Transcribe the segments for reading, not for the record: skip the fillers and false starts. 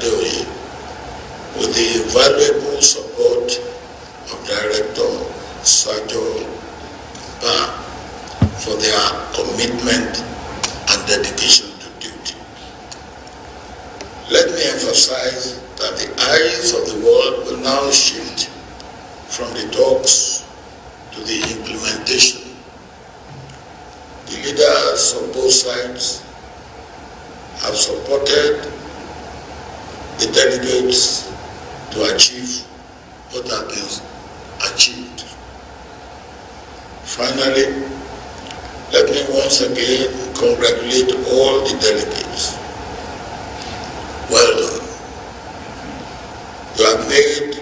with the valuable support of Director Sajo Ba for their commitment and dedication to duty. Let me emphasize that the eyes of the world will now shift from the talks to the implementation. The leaders of both sides have supported the delegates to achieve what has been achieved. Finally, let me once again congratulate all the delegates. Well done. You have made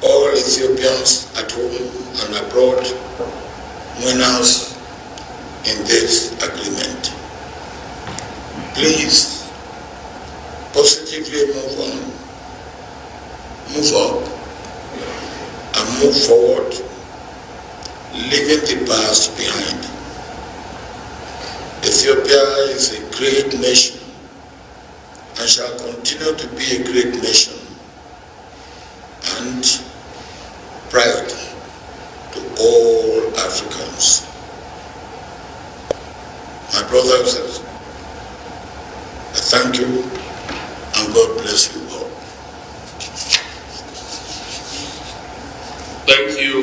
all Ethiopians at home and abroad winners in this agreement. Please positively move on, move up, and move forward, leaving the past behind. Ethiopia is a great nation and shall continue to be a great nation and pride to all Africans. My brothers, I thank you and God bless you all. Thank you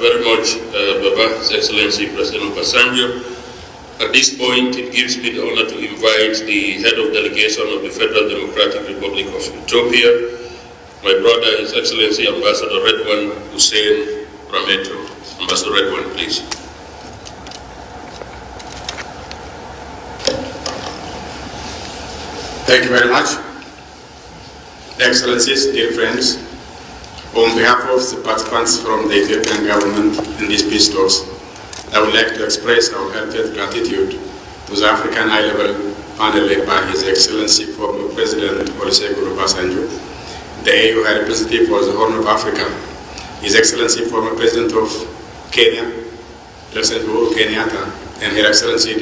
very much, Baba, His Excellency President Obasanjo. At this point, it gives me the honor to invite the head of delegation of the Federal Democratic Republic of Ethiopia, my brother, His Excellency Ambassador Redwan Hussein Rameto. Ambassador Redwan, please. Thank you very much. Excellencies, dear friends, on behalf of the participants from the Ethiopian government in these peace talks, I would like to express our heartfelt gratitude to the African high-level panel led by His Excellency former President Olusegun Obasanjo, the AU High Representative for the Horn of Africa, His Excellency former President of Kenya, President Uhuru Kenyatta, and Her Excellency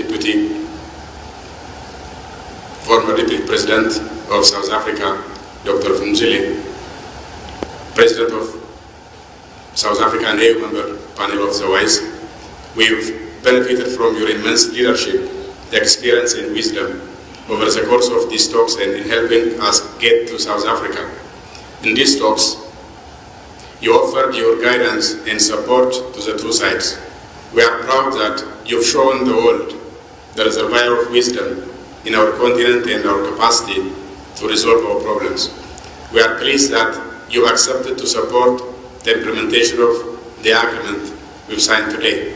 former Deputy President of South Africa, Dr. Fumzile, President of South Africa and AU member panel of the WISE. We've benefited from your immense leadership, experience and wisdom over the course of these talks and in helping us get to South Africa. In these talks, you offered your guidance and support to the two sides. We are proud that you've shown the world the reservoir of wisdom in our continent and our capacity to resolve our problems. We are pleased that you accepted to support the implementation of the agreement we've signed today.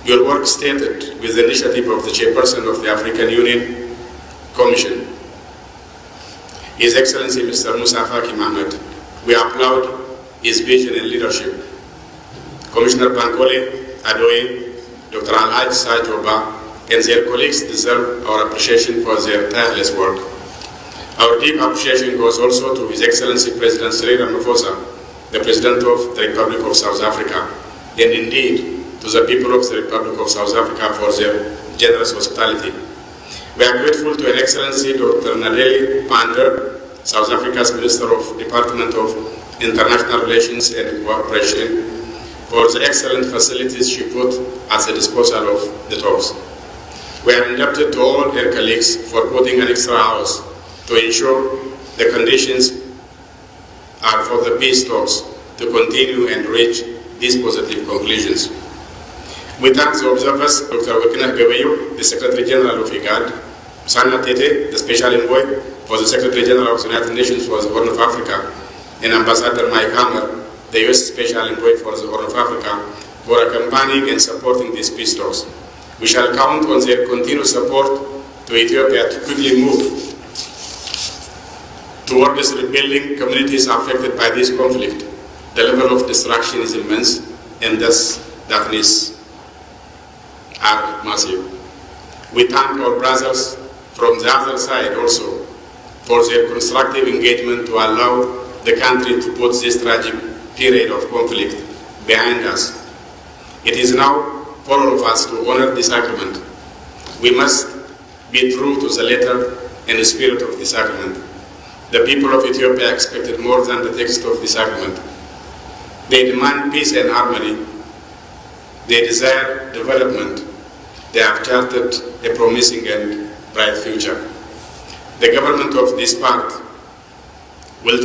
Your work started with the initiative of the chairperson of the African Union Commission, His Excellency Mr. Musa Faki Mohamed. We applaud his vision and leadership. Commissioner Bankole, Adoye, Dr. Alhaj Sajoba, and their colleagues deserve our appreciation for their tireless work. Our deep appreciation goes also to His Excellency President Cyril Ramaphosa, the President of the Republic of South Africa, and indeed to the people of the Republic of South Africa for their generous hospitality. We are grateful to Her Excellency Dr. Nadeli Pandor, South Africa's Minister of Department of International Relations and Cooperation, for the excellent facilities she put at the disposal of the talks. We are indebted to all her colleagues for putting an extra hours to ensure the conditions are for the peace talks to continue and reach these positive conclusions. We thank the observers, Dr. Wektawi, the Secretary General of IGAD, Sana Tete, the Special Envoy for the Secretary General of the United Nations for the Horn of Africa, and Ambassador Mike Hammer, the U.S. Special Envoy for the Horn of Africa, for accompanying and supporting these peace talks. We shall count on their continued support to Ethiopia to quickly move towards rebuilding communities affected by this conflict. The level of destruction is immense, and thus darkness are massive. We thank our brothers from the other side also for their constructive engagement to allow the country to put this tragic period of conflict behind us. It is now for all of us to honor this agreement. We must be true to the letter and the spirit of this agreement. The people of Ethiopia expected more than the text of this agreement. They demand peace and harmony. They desire development. They have charted a promising and bright future. The government on its part will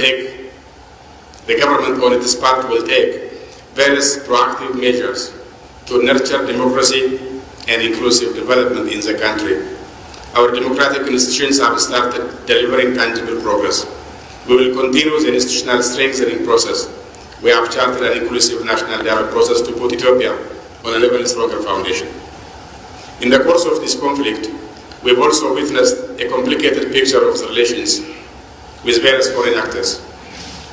take various proactive measures to nurture democracy and inclusive development in the country. Our democratic institutions have started delivering tangible progress. We will continue the institutional strengthening process. We have charted an inclusive national dialogue process to put Ethiopia on an even stronger foundation. In the course of this conflict, we've also witnessed a complicated picture of the relations with various foreign actors.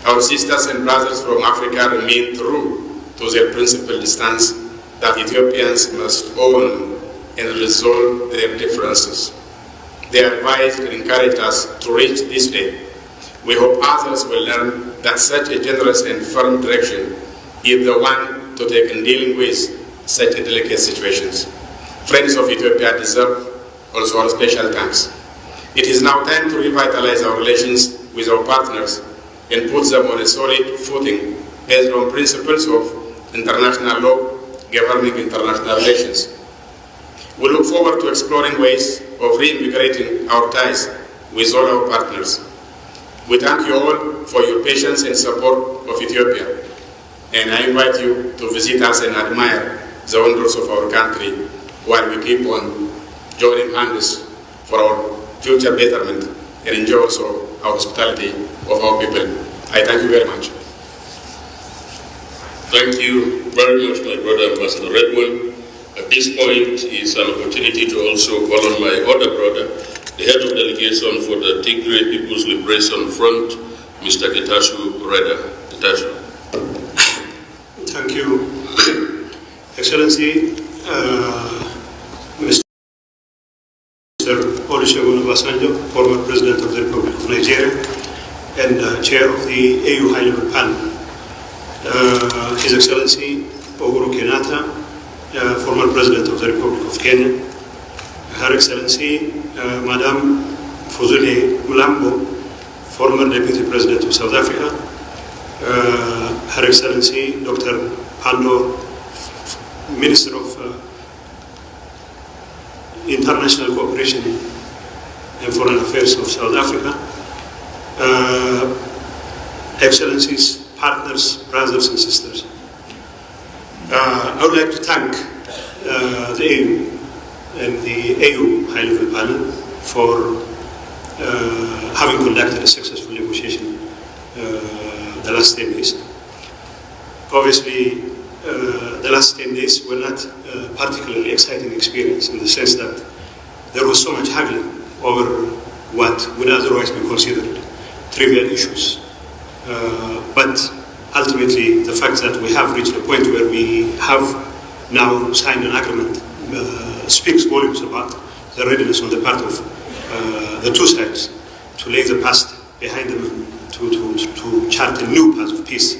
Our sisters and brothers from Africa remain true to their principled stance that Ethiopians must own and resolve their differences. They advised and encouraged us to reach this day. We hope others will learn that such a generous and firm direction is the one to take in dealing with such delicate situations. Friends of Ethiopia deserve also our special thanks. It is now time to revitalize our relations with our partners and put them on a solid footing based on principles of international law governing international relations. We look forward to exploring ways of reinvigorating our ties with all our partners. We thank you all for your patience and support of Ethiopia, and I invite you to visit us and admire the wonders of our country while we keep on joining hands for our future betterment and enjoy also our hospitality of our people. I thank you very much. Thank you very much, my brother, Ambassador Redwell. At this point is an opportunity to also call on my other brother, the head of delegation for the Tigray People's Liberation Front, Mr. Gashu Reda. Gashu. Thank you, Excellency, Mr. Olusegun Obasanjo, former President of the Republic of Nigeria and Chair of the AU High-Level Panel. His Excellency Uhuru Kenyatta, former President of the Republic of Kenya, Her Excellency Madam Fuzile Mulambo, former Deputy President of South Africa, Her Excellency Dr. Pandor, Minister of International Cooperation and Foreign Affairs of South Africa, Excellencies, partners, brothers and sisters. I would like to thank the AU and the AU High-Level Panel for having conducted a successful negotiation the last 10 days. Obviously, the last 10 days were not a particularly exciting experience in the sense that there was so much haggling over what would otherwise be considered trivial issues. But ultimately, the fact that we have reached a point where we have now signed an agreement speaks volumes about the readiness on the part of the two sides to lay the past behind them and to chart a new path of peace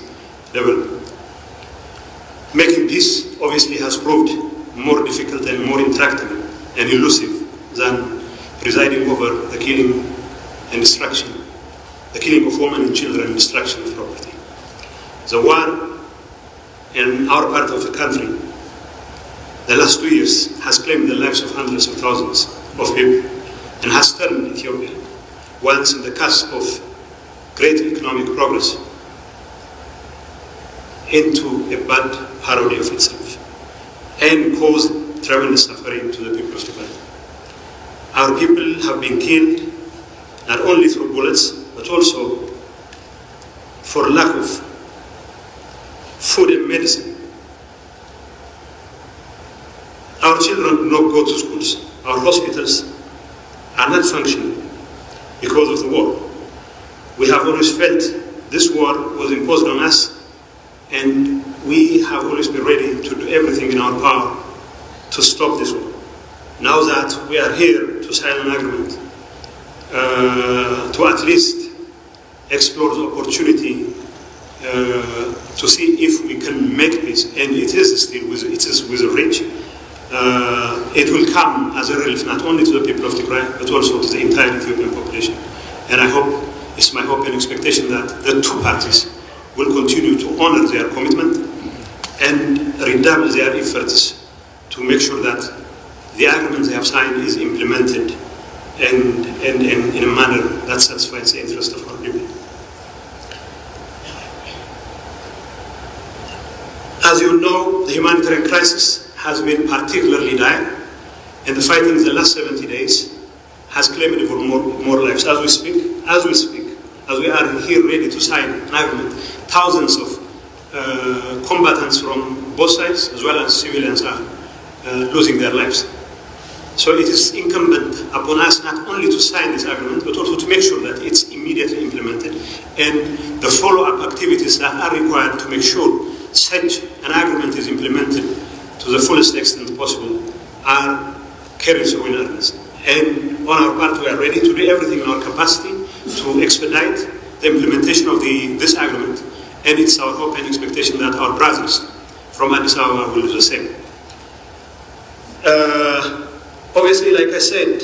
development. Making peace obviously has proved more difficult and more intractable and elusive than presiding over the killing and destruction, the killing of women and children and destruction of property. The war in our part of the country, the last 2 years, has claimed the lives of hundreds of thousands of people and has turned Ethiopia, once in the cusp of great economic progress, into a bad parody of itself and caused tremendous suffering to the people of the country. Our people have been killed not only through bullets, but also for lack of food and medicine. Our children do not go to schools. Our hospitals are not functioning because of the war. We have always felt this war was imposed on us, and we have always been ready to do everything in our power to stop this war. Now that we are here to sign an agreement, to at least explore the opportunity to see if we can make peace, and it is within reach. it will come as a relief not only to the people of Tigray, but also to the entire Ethiopian population. And I hope, it's my hope and expectation that the two parties will continue to honor their commitment and redouble their efforts to make sure that the agreement they have signed is implemented and in a manner that satisfies the interest of our people. As you know, the humanitarian crisis has been particularly dire, and the fighting in the last 70 days has claimed for more lives. As we speak, as we are here ready to sign an agreement, thousands of combatants from both sides, as well as civilians, are losing their lives. So it is incumbent upon us not only to sign this agreement, but also to make sure that it's immediately implemented, and the follow-up activities that are required to make sure such an agreement is implemented to the fullest extent possible are carried through in earnest. And on our part, we are ready to do everything in our capacity to expedite the implementation of this agreement, and it's our hope and expectation that our brothers from Addis Ababa will do the same. Obviously, like I said,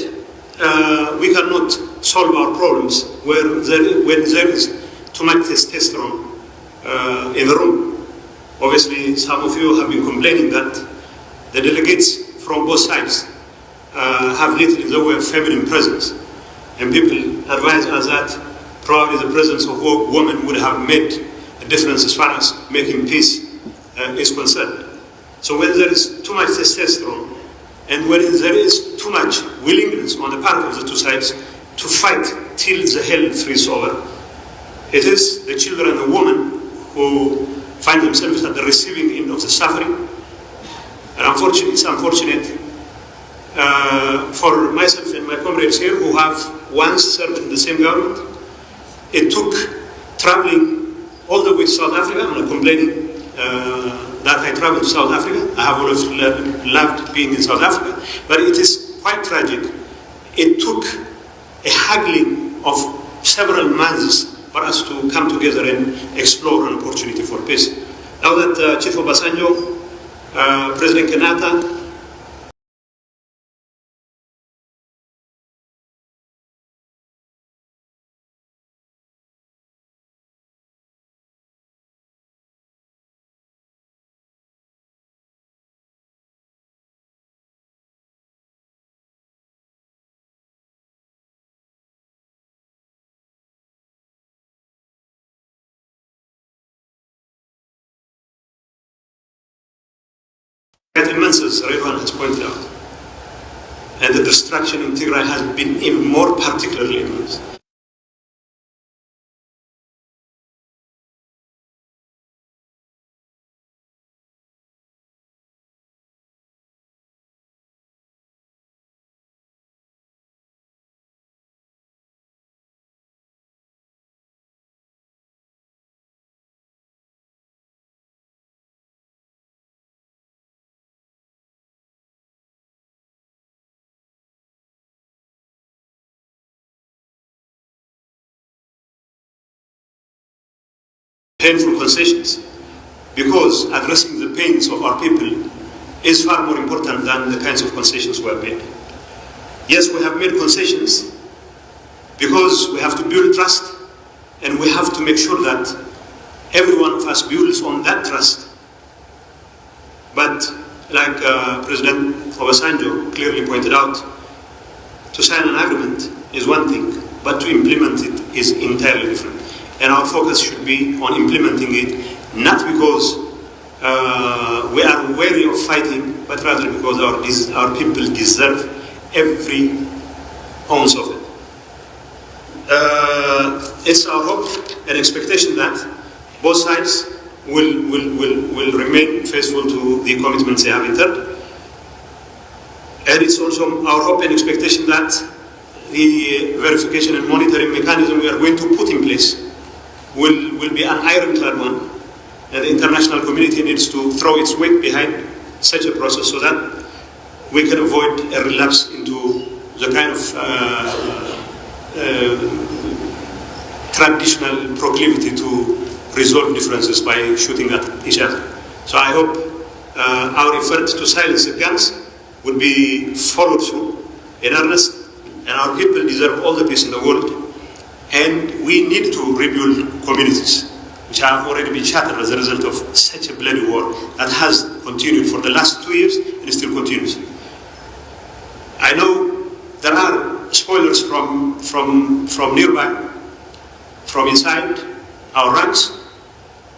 we cannot solve our problems when there is too much testosterone in the room. Obviously, some of you have been complaining that the delegates from both sides have little in the way of feminine presence, and people advise us that probably the presence of women would have made a difference as far as making peace is concerned. So when there is too much testosterone, and when there is too much willingness on the part of the two sides to fight till the hell freezes over, it is the children and the women who find themselves at the receiving end of the suffering. And unfortunately, it's unfortunate for myself and my comrades here who have once served in the same government. It took traveling all the way to South Africa. I'm not complaining that I traveled to South Africa. I have always loved being in South Africa. But it is quite tragic. It took a haggling of several months for us to come together and explore an opportunity for peace. Now that Chief Obasanjo, President Kenyatta, as everyone has pointed out, and the destruction in Tigray has been even more particularly immense. Painful concessions, because addressing the pains of our people is far more important than the kinds of concessions we have made. Yes, we have made concessions because we have to build trust, and we have to make sure that every one of us builds on that trust. But like President Obasanjo clearly pointed out, to sign an agreement is one thing, but to implement it is entirely different. And our focus should be on implementing it, not because we are wary of fighting, but rather because our people deserve every ounce of it. It's our hope and expectation that both sides will remain faithful to the commitments they have entered. And it's also our hope and expectation that the verification and monitoring mechanism we are going to put in place will be an ironclad one, and the international community needs to throw its weight behind such a process so that we can avoid a relapse into the kind of traditional proclivity to resolve differences by shooting at each other. So I hope our efforts to silence the guns would be followed through in earnest, and our people deserve all the peace in the world, and we need to rebuild communities which have already been shattered as a result of such a bloody war that has continued for the last 2 years and still continues. I know there are spoilers from nearby, from inside our ranks,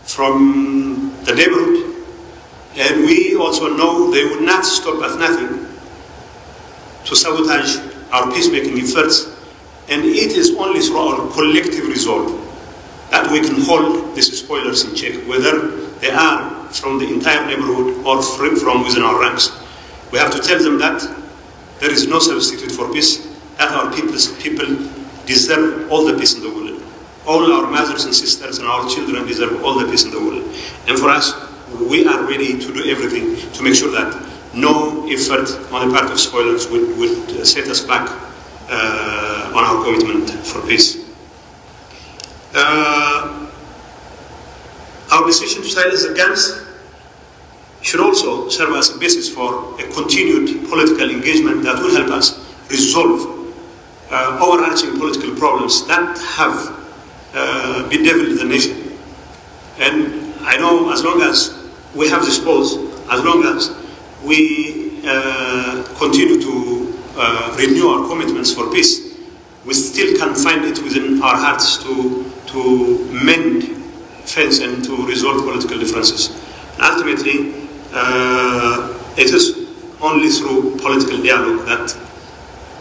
from the neighborhood, and we also know they would not stop at nothing to sabotage our peacemaking efforts, and it is only through our collective resolve that we can hold these spoilers in check, whether they are from the entire neighborhood or from within our ranks. We have to tell them that there is no substitute for peace, that our people deserve all the peace in the world. All our mothers and sisters and our children deserve all the peace in the world. And for us, we are ready to do everything to make sure that no effort on the part of spoilers would set us back on our commitment for peace. Our decision to silence the guns should also serve as a basis for a continued political engagement that will help us resolve overarching political problems that have bedeviled the nation. And I know as long as we have this pause, as long as we continue to renew our commitments for peace, we still can find it within our hearts to mend fence and to resolve political differences. And ultimately, it is only through political dialogue that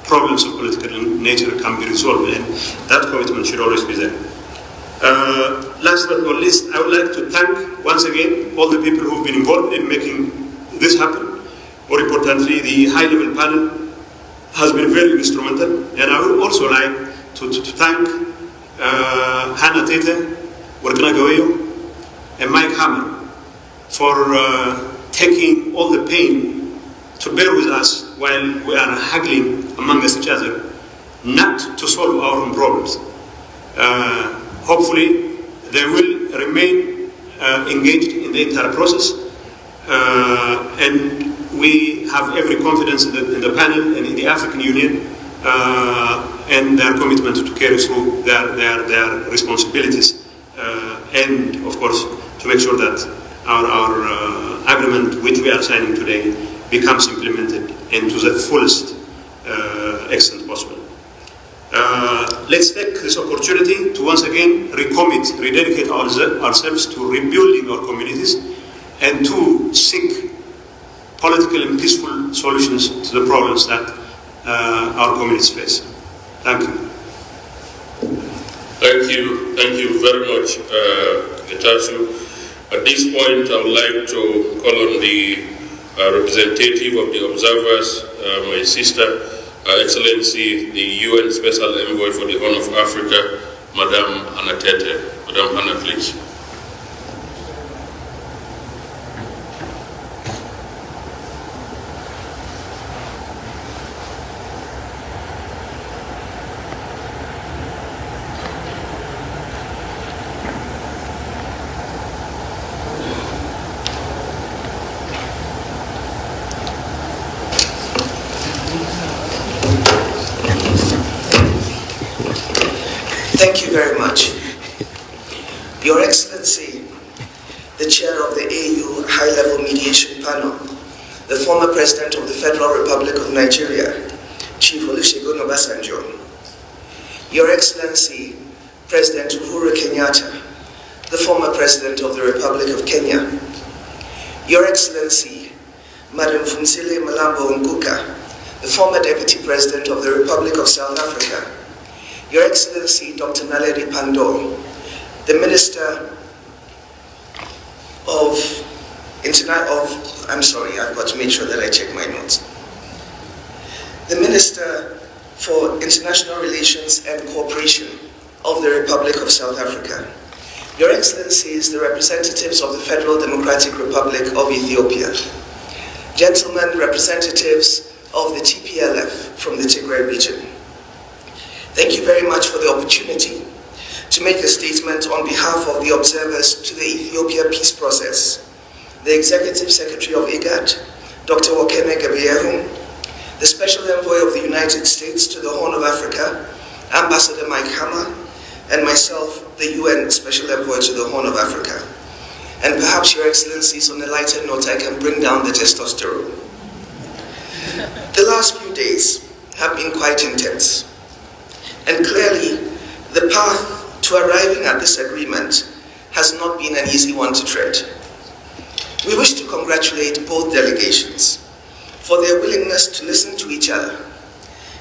problems of political nature can be resolved, and that commitment should always be there. Last but not least, I would like to thank once again all the people who have been involved in making this happen. More importantly, the high-level panel has been very instrumental, and I would also like to thank Hannah Tete, Wondmagegn, and Mike Hammer for taking all the pain to bear with us while we are haggling amongst each other, not to solve our own problems. Hopefully, they will remain engaged in the entire process, and we have every confidence in the panel and in the African Union and their commitment to carry through their responsibilities, and of course to make sure that our agreement which we are signing today becomes implemented and to the fullest extent possible. Let's take this opportunity to once again rededicate ourselves to rebuilding our communities and to seek political and peaceful solutions to the problems that our communities face. Thank you. Thank you very much, Gashu. At this point, I would like to call on the representative of the observers, my sister, Excellency, the UN Special Envoy for the Horn of Africa, Madame Hannah Tete. Madame Hannah, please. Thank you very much. Your Excellency, the Chair of the AU High-Level Mediation Panel, the former President of the Federal Republic of Nigeria, Chief Olusegun Obasanjo, Your Excellency, President Uhuru Kenyatta, the former President of the Republic of Kenya, Your Excellency, Madam Funsile Malambo Nguka, the former Deputy President of the Republic of South Africa, Your Excellency, Dr. Naledi Pandor, the Minister I'm sorry, I've got to make sure that I check my notes. The Minister for International Relations and Cooperation of the Republic of South Africa, Your Excellencies, the representatives of the Federal Democratic Republic of Ethiopia, gentlemen representatives of the Tplf from the Tigray region, thank you very much for the opportunity to make a statement on behalf of the observers to the Ethiopia peace process, the Executive Secretary of IGAD, Dr. Wakeme Gabriel, the Special Envoy of the United States to the Horn of Africa, Ambassador Mike Hammer, and myself, the UN Special Envoy to the Horn of Africa. And perhaps, Your Excellencies, on a lighter note, I can bring down the testosterone. The last few days have been quite intense. And clearly, the path to arriving at this agreement has not been an easy one to tread. We wish to congratulate both delegations for their willingness to listen to each other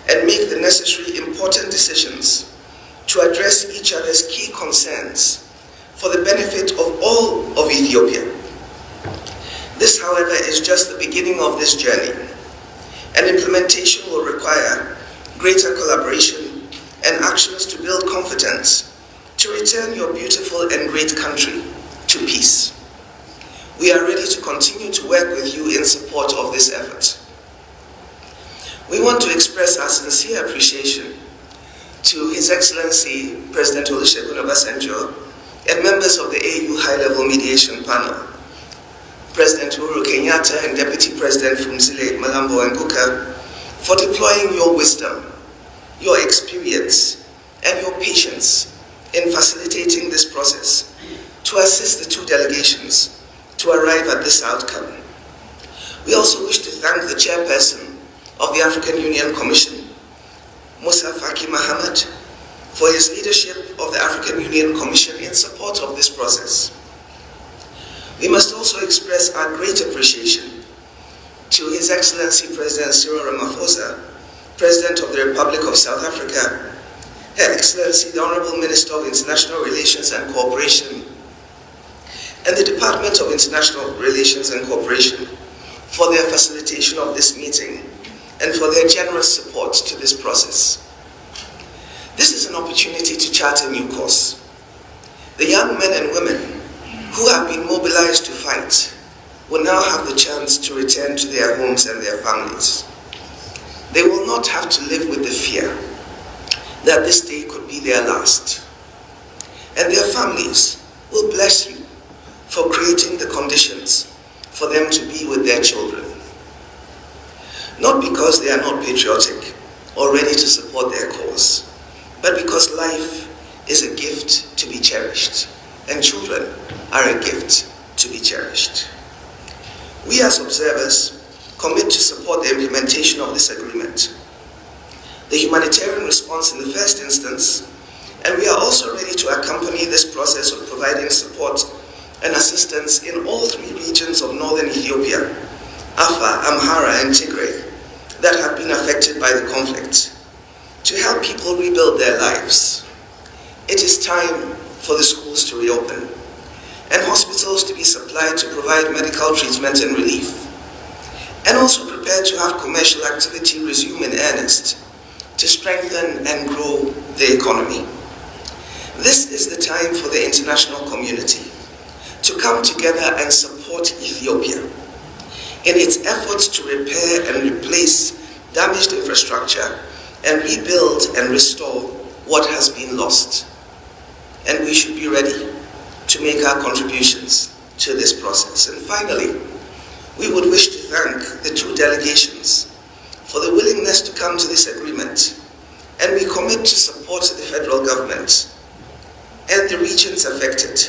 and make the necessary important decisions to address each other's key concerns for the benefit of all of Ethiopia. This, however, is just the beginning of this journey, and implementation will require greater collaboration and actions to build confidence to return your beautiful and great country to peace. We are ready to continue to work with you in support of this effort. We want to express our sincere appreciation to His Excellency President Olusegun Obasanjo and members of the AU High-Level Mediation Panel, President Uhuru Kenyatta and Deputy President Fumzile Malambo Nguka, for deploying your wisdom, your experience, and your patience in facilitating this process to assist the two delegations to arrive at this outcome. We also wish to thank the chairperson of the African Union Commission, Musa Faki Mohammed, for his leadership of the African Union Commission in support of this process. We must also express our great appreciation to His Excellency President Cyril Ramaphosa, President of the Republic of South Africa, Her Excellency the Honorable Minister of International Relations and Cooperation, and the Department of International Relations and Cooperation for their facilitation of this meeting and for their generous support to this process. This is an opportunity to chart a new course. The young men and women who have been mobilized to fight will now have the chance to return to their homes and their families. They will not have to live with the fear that this day could be their last. And their families will bless you for creating the conditions for them to be with their children. Not because they are not patriotic or ready to support their cause, but because life is a gift to be cherished, and children are a gift to be cherished. We as observers commit to support the implementation of this agreement, the humanitarian response in the first instance, and we are also ready to accompany this process of providing support and assistance in all three regions of northern Ethiopia, Afar, Amhara, and Tigray, that have been affected by the conflict, to help people rebuild their lives. It is time for the schools to reopen and hospitals to be supplied to provide medical treatment and relief, and also prepare to have commercial activity resume in earnest to strengthen and grow the economy. This is the time for the international community to come together and support Ethiopia in its efforts to repair and replace damaged infrastructure and rebuild and restore what has been lost. And we should be ready to make our contributions to this process. And finally, we would wish to thank the two delegations for the willingness to come to this agreement, and we commit to support the federal government and the regions affected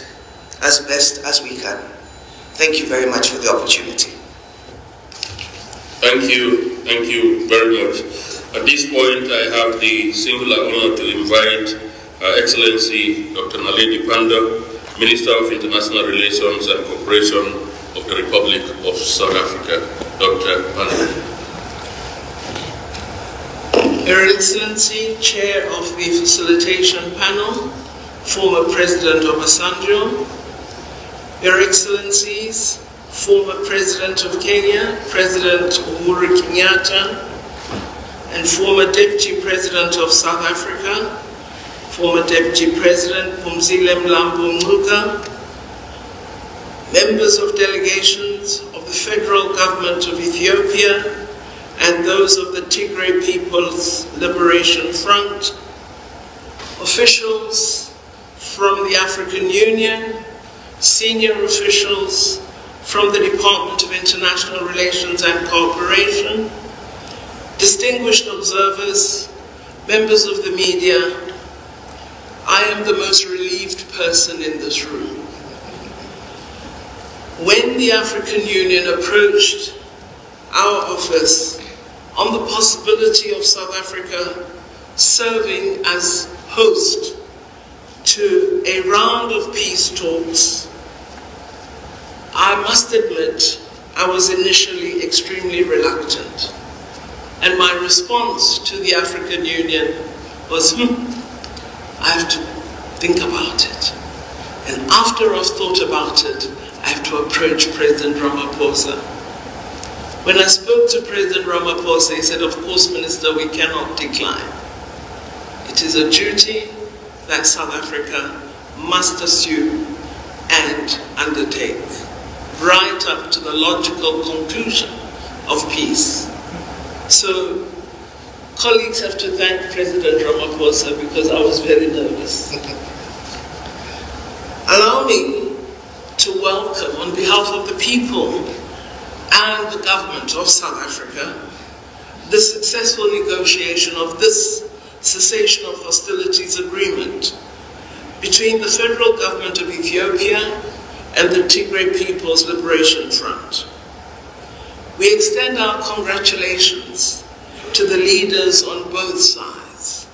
as best as we can. Thank you very much for the opportunity. Thank you very much. At this point, I have the singular honor to invite Her Excellency Dr. Naledi Pandor, Minister of International Relations and Cooperation of the Republic of South Africa. Dr. Pandor. Your Excellency, Chair of the Facilitation Panel, former President Obasanjo, Your Excellencies, former President of Kenya, President Uhuru Kenyatta, and former Deputy President of South Africa, former Deputy President Phumzile Mlambo Ngcuka, members of delegations of the Federal Government of Ethiopia, and those of the Tigray People's Liberation Front, officials from the African Union, senior officials from the Department of International Relations and Cooperation, distinguished observers, members of the media, I am the most relieved person in this room. When the African Union approached our office on the possibility of South Africa serving as host to a round of peace talks, I must admit I was initially extremely reluctant. And my response to the African Union was, I have to think about it. And after I've thought about it, I have to approach President Ramaphosa. When I spoke to President Ramaphosa, he said, of course, Minister, we cannot decline. It is a duty that South Africa must assume and undertake, right up to the logical conclusion of peace. So, colleagues have to thank President Ramaphosa because I was very nervous. Allow me to welcome, on behalf of the people and the government of South Africa, the successful negotiation of this cessation of hostilities agreement between the federal government of Ethiopia and the Tigray People's Liberation Front. We extend our congratulations to the leaders on both sides.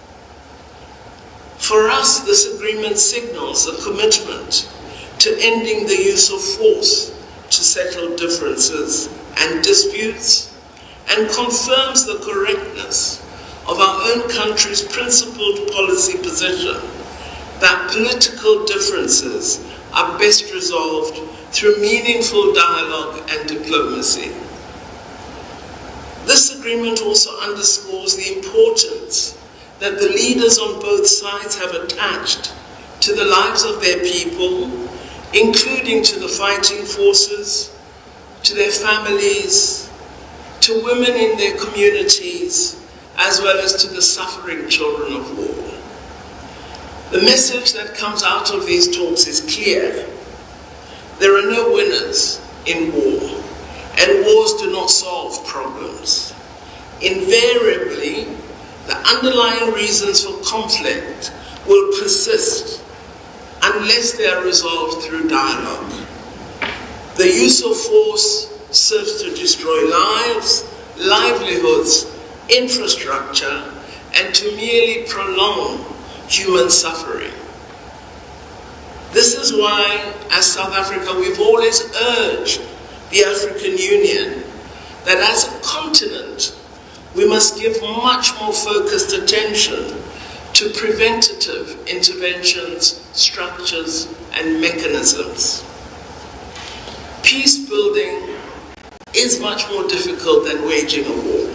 For us, this agreement signals a commitment to ending the use of force to settle differences and disputes, and confirms the correctness of our own country's principled policy position that political differences are best resolved through meaningful dialogue and diplomacy. This agreement also underscores the importance that the leaders on both sides have attached to the lives of their people, including to the fighting forces, to their families, to women in their communities, as well as to the suffering children of war. The message that comes out of these talks is clear. There are no winners in war, and wars do not solve problems. Invariably, the underlying reasons for conflict will persist unless they are resolved through dialogue. The use of force serves to destroy lives, livelihoods, infrastructure, and to merely prolong human suffering. This is why, as South Africa, we've always urged the African Union that as a continent, we must give much more focused attention to preventative interventions, structures, and mechanisms. Peace building is much more difficult than waging a war.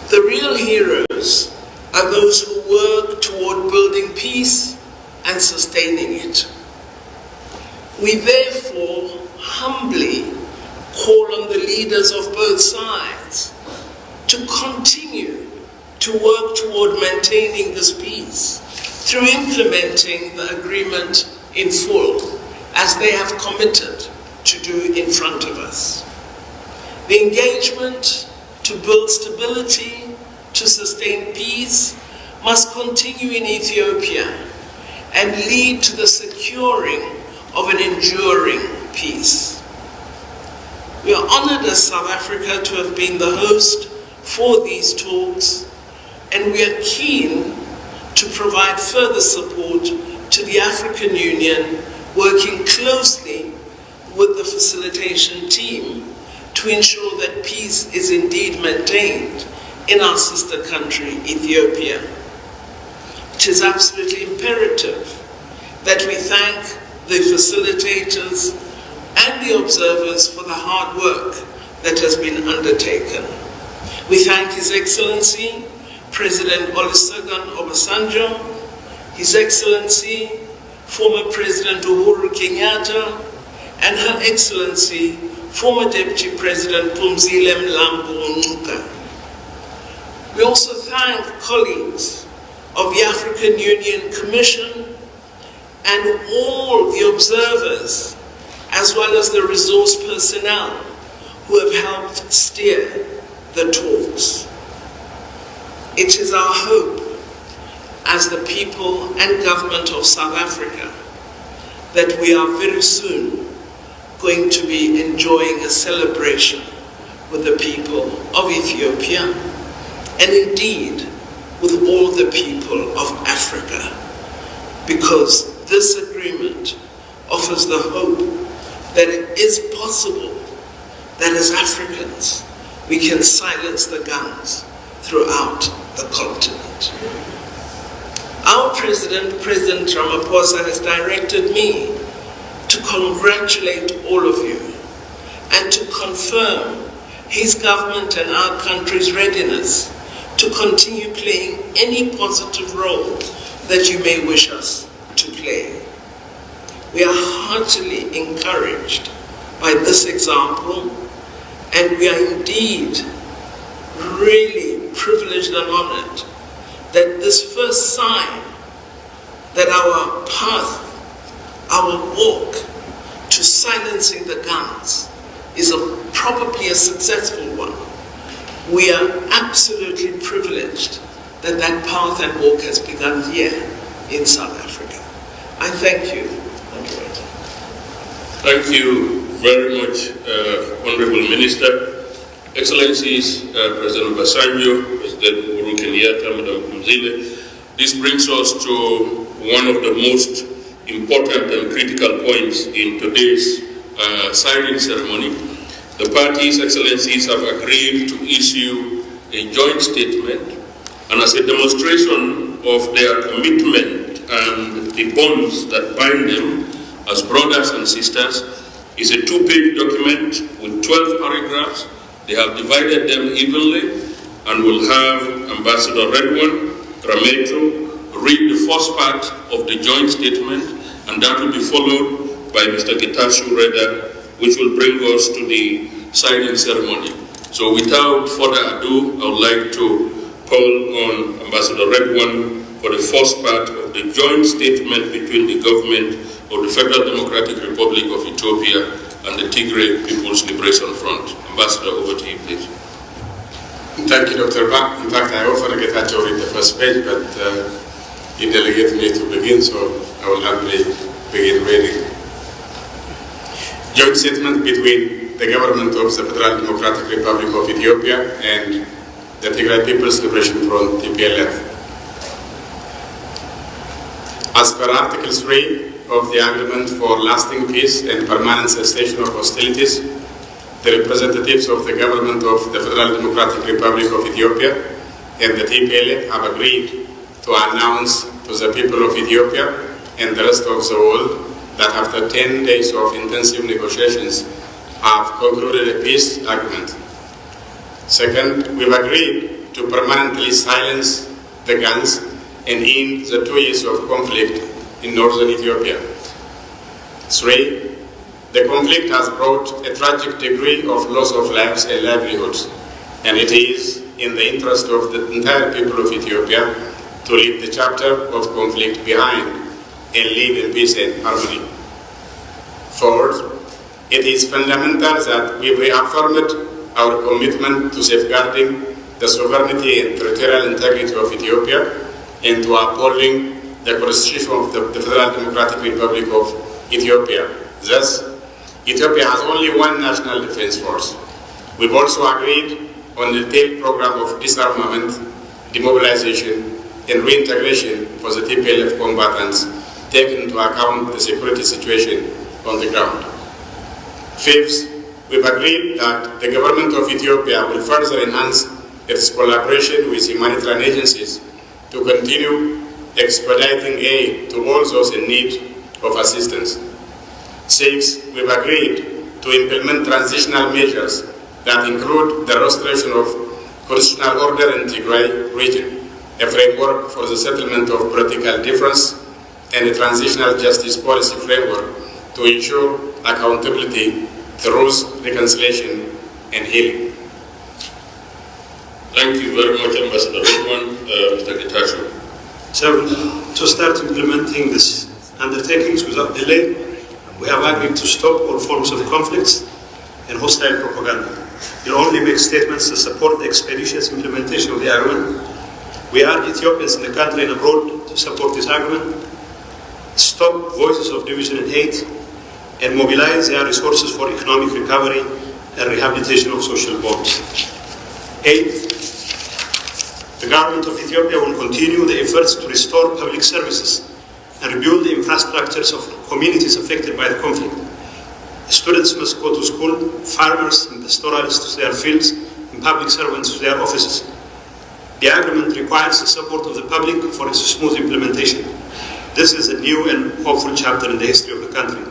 The real heroes are those who work toward building peace and sustaining it. We therefore humbly call on the leaders of both sides to continue to work toward maintaining this peace through implementing the agreement in full, as they have committed to do in front of us. The engagement to build stability, to sustain peace, must continue in Ethiopia and lead to the securing of an enduring peace. We are honored as South Africa to have been the host for these talks, and we are keen to provide further support to the African Union, working closely with the facilitation team to ensure that peace is indeed maintained in our sister country, Ethiopia. It is absolutely imperative that we thank the facilitators and the observers for the hard work that has been undertaken. We thank His Excellency, President Olusegun Obasanjo, His Excellency, former President Uhuru Kenyatta, and Her Excellency, former Deputy President Phumzile Mlambo Ngcuka. We also thank colleagues of the African Union Commission and all the observers, as well as the resource personnel who have helped steer the talks. It is our hope as the people and government of South Africa that we are very soon going to be enjoying a celebration with the people of Ethiopia and indeed with all the people of Africa, because this agreement offers the hope that it is possible that as Africans we can silence the guns throughout the continent. Our President Ramaphosa, has directed me to congratulate all of you and to confirm his government and our country's readiness to continue playing any positive role that you may wish us to play. We are heartily encouraged by this example, and we are indeed really privileged and honored that this first sign that our path, our walk to silencing the guns is probably a successful one. We are absolutely privileged that that path and walk has begun here in South Africa. I thank you, moderator. Thank you very much, Honorable Minister. Excellencies, President Obasanjo, President Uhuru Kenyatta, Madam Mzile, this brings us to one of the most important and critical points in today's signing ceremony. The parties, Excellencies, have agreed to issue a joint statement, and as a demonstration of their commitment and the bonds that bind them as brothers and sisters, is a two-page document with 12 paragraphs. They have divided them evenly and will have Ambassador Redwan Rameto read the first part of the joint statement, and that will be followed by Mr. Getashu Reda, which will bring us to the signing ceremony. So without further ado, I would like to call on Ambassador Redwan for the first part of the joint statement between the government of the Federal Democratic Republic of Ethiopia and the Tigray People's Liberation Front. Ambassador, over to you, please. Thank you, Dr. Ba. In fact, I often get to read the first page, but he delegated me to begin, so I will happily begin reading. Joint statement between the government of the Federal Democratic Republic of Ethiopia and the Tigray People's Liberation Front, Tplf. As per Article 3 of the Agreement for Lasting Peace and Permanent Cessation of Hostilities, the representatives of the government of the Federal Democratic Republic of Ethiopia and the Tplf have agreed to announce to the people of Ethiopia and the rest of the world that after 10 days of intensive negotiations have concluded a peace agreement. Second, we've agreed to permanently silence the guns and end the 2 years of conflict in northern Ethiopia. 3, the conflict has brought a tragic degree of loss of lives and livelihoods, and it is in the interest of the entire people of Ethiopia to leave the chapter of conflict behind and live in peace and harmony. Fourth, it is fundamental that we reaffirmed our commitment to safeguarding the sovereignty and territorial integrity of Ethiopia and to upholding the Constitution of the Federal Democratic Republic of Ethiopia. Thus, Ethiopia has only one national defense force. We've also agreed on a detailed program of disarmament, demobilization, and reintegration for the Tplf combatants, taking into account the security situation on the ground. Fifth, we've agreed that the government of Ethiopia will further enhance its collaboration with humanitarian agencies to continue expediting aid to all those in need of assistance. Sixth, we've agreed to implement transitional measures that include the restoration of constitutional order in Tigray region, a framework for the settlement of political difference, and a transitional justice policy framework to ensure accountability, truth, reconciliation, and healing. Thank you very much, Ambassador Redwan. Mr. Getashu. So, to start implementing these undertakings without delay, we have agreed to stop all forms of conflicts and hostile propaganda. We'll only make statements to support the expeditious implementation of the agreement We urge Ethiopians in the country and abroad to support this agreement, stop voices of division and hate, and mobilize their resources for economic recovery and rehabilitation of social bonds. 8. The government of Ethiopia will continue the efforts to restore public services and rebuild the infrastructures of communities affected by the conflict. Students must go to school, farmers and pastoralists to their fields, and public servants to their offices. The agreement requires the support of the public for its smooth implementation. This is a new and hopeful chapter in the history of the country.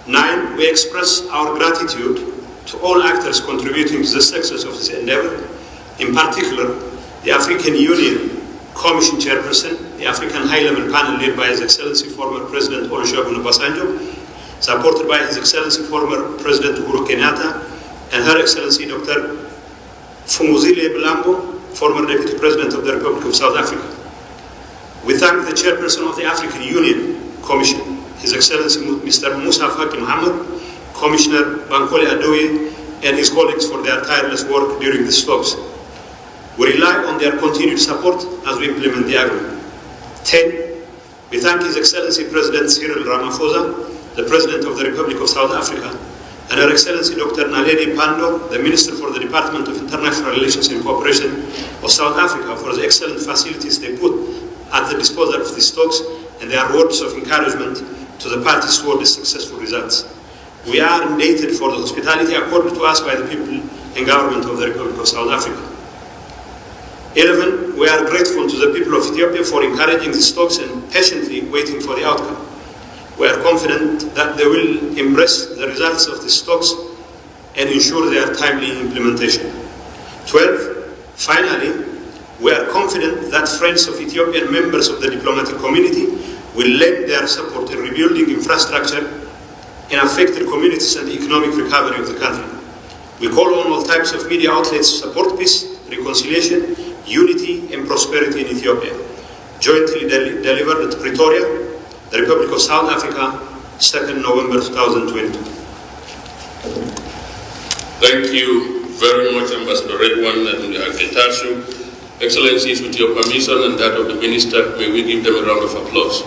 9. We express our gratitude to all actors contributing to the success of this endeavor, in particular, the African Union Commission Chairperson, the African High-Level Panel led by His Excellency former President Olusegun Obasanjo, supported by His Excellency former President Uhuru Kenyatta, and Her Excellency Dr. Fumuzile Bilambo, former Deputy President of the Republic of South Africa. We thank the Chairperson of the African Union Commission, His Excellency Mr. Musa Faki Mohammed, Commissioner Bankole Adoye, and his colleagues for their tireless work during these talks. We rely on their continued support as we implement the agreement. 10. We thank His Excellency President Cyril Ramaphosa, the President of the Republic of South Africa, and Her Excellency Dr. Naledi Pandor, the Minister for the Department of International Relations and Cooperation of South Africa, for the excellent facilities they put at the disposal of these talks and their words of encouragement to the parties toward the successful results. We are indebted for the hospitality accorded to us by the people and government of the Republic of South Africa. 11. We are grateful to the people of Ethiopia for encouraging these talks and patiently waiting for the outcome. We are confident that they will embrace the results of these talks and ensure their timely implementation. 12. Finally, we are confident that friends of Ethiopian members of the diplomatic community will lend their support in rebuilding infrastructure in affected communities and the economic recovery of the country. We call on all types of media outlets to support peace, reconciliation, unity and prosperity in Ethiopia. Jointly delivered at Pretoria, the Republic of South Africa, 2nd November 2022. Thank you very much, Ambassador Redwan and Getachew. Excellencies, with your permission and that of the Minister, may we give them a round of applause.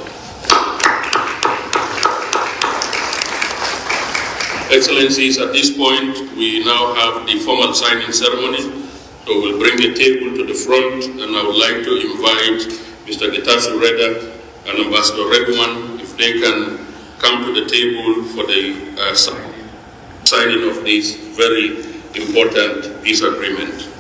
Excellencies, at this point, we now have the formal signing ceremony. So we'll bring the table to the front, and I would like to invite Mr. Getachew Reda and Ambassador Redwan, if they can come to the table for the signing of this very important peace agreement.